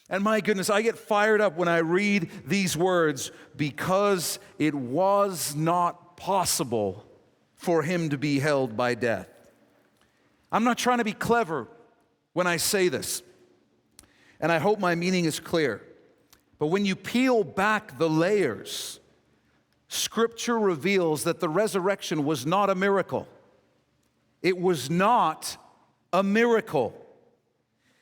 And my goodness, I get fired up when I read these words, because it was not possible for him to be held by death. I'm not trying to be clever when I say this, and I hope my meaning is clear. But when you peel back the layers, Scripture reveals that the resurrection was not a miracle. It was not a miracle.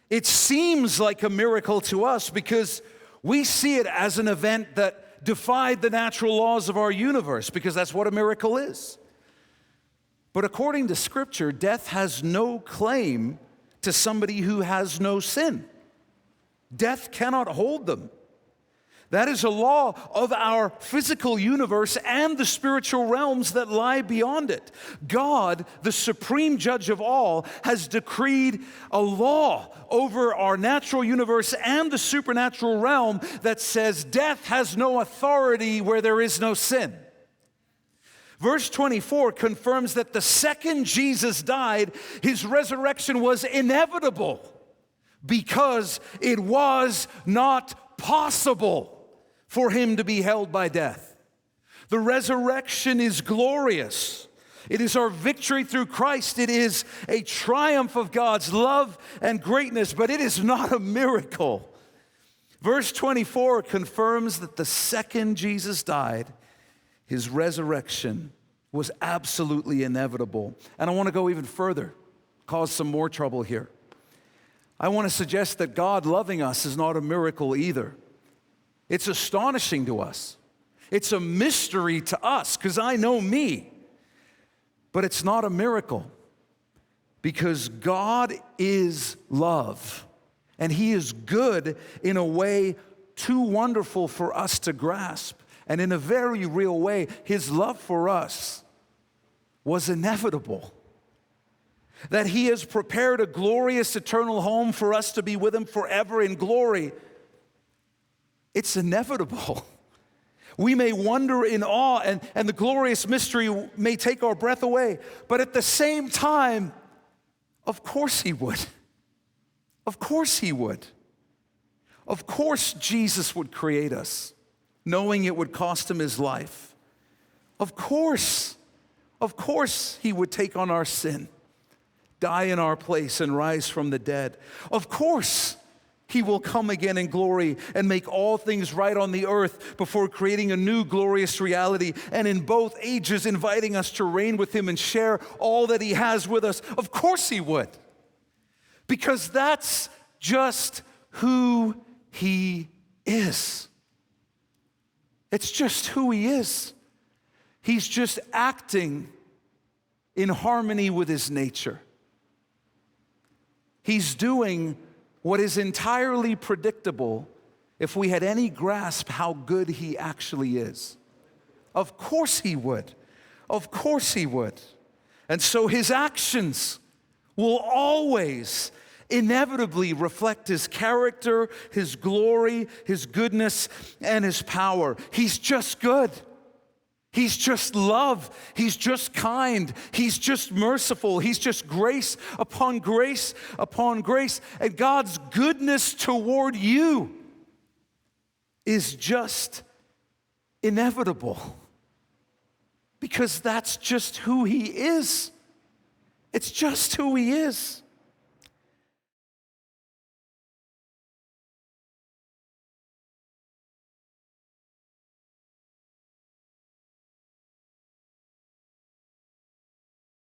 It seems like a miracle to us because we see it as an event that defied the natural laws of our universe, because that's what a miracle is. But according to Scripture, death has no claim to somebody who has no sin. Death cannot hold them. That is a law of our physical universe and the spiritual realms that lie beyond it. God, the supreme judge of all, has decreed a law over our natural universe and the supernatural realm that says death has no authority where there is no sin. Verse 24 confirms that the second Jesus died, his resurrection was inevitable because it was not possible for him to be held by death. The resurrection is glorious. It is our victory through Christ. It is a triumph of God's love and greatness, but it is not a miracle. Verse 24 confirms that the second Jesus died, his resurrection was absolutely inevitable. And I want to go even further, cause some more trouble here. I want to suggest that God loving us is not a miracle either. It's astonishing to us. It's a mystery to us, because I know me. But it's not a miracle, because God is love, and he is good in a way too wonderful for us to grasp. And in a very real way, his love for us was inevitable. That he has prepared a glorious eternal home for us to be with him forever in glory. It's inevitable. We may wonder in awe, and the glorious mystery may take our breath away. But at the same time, of course he would. Of course he would. Of course Jesus would create us, knowing it would cost him his life. Of course he would take on our sin, die in our place, and rise from the dead. Of course he will come again in glory and make all things right on the earth before creating a new glorious reality, and in both ages inviting us to reign with him and share all that he has with us. Of course he would, because that's just who he is. It's just who he is. He's just acting in harmony with his nature. He's doing what is entirely predictable if we had any grasp how good he actually is. Of course he would. Of course he would. And so his actions will always inevitably reflect his character, his glory, his goodness, and his power. He's just good. He's just love. He's just kind. He's just merciful. He's just grace upon grace upon grace. And God's goodness toward you is just inevitable, because that's just who he is. It's just who he is.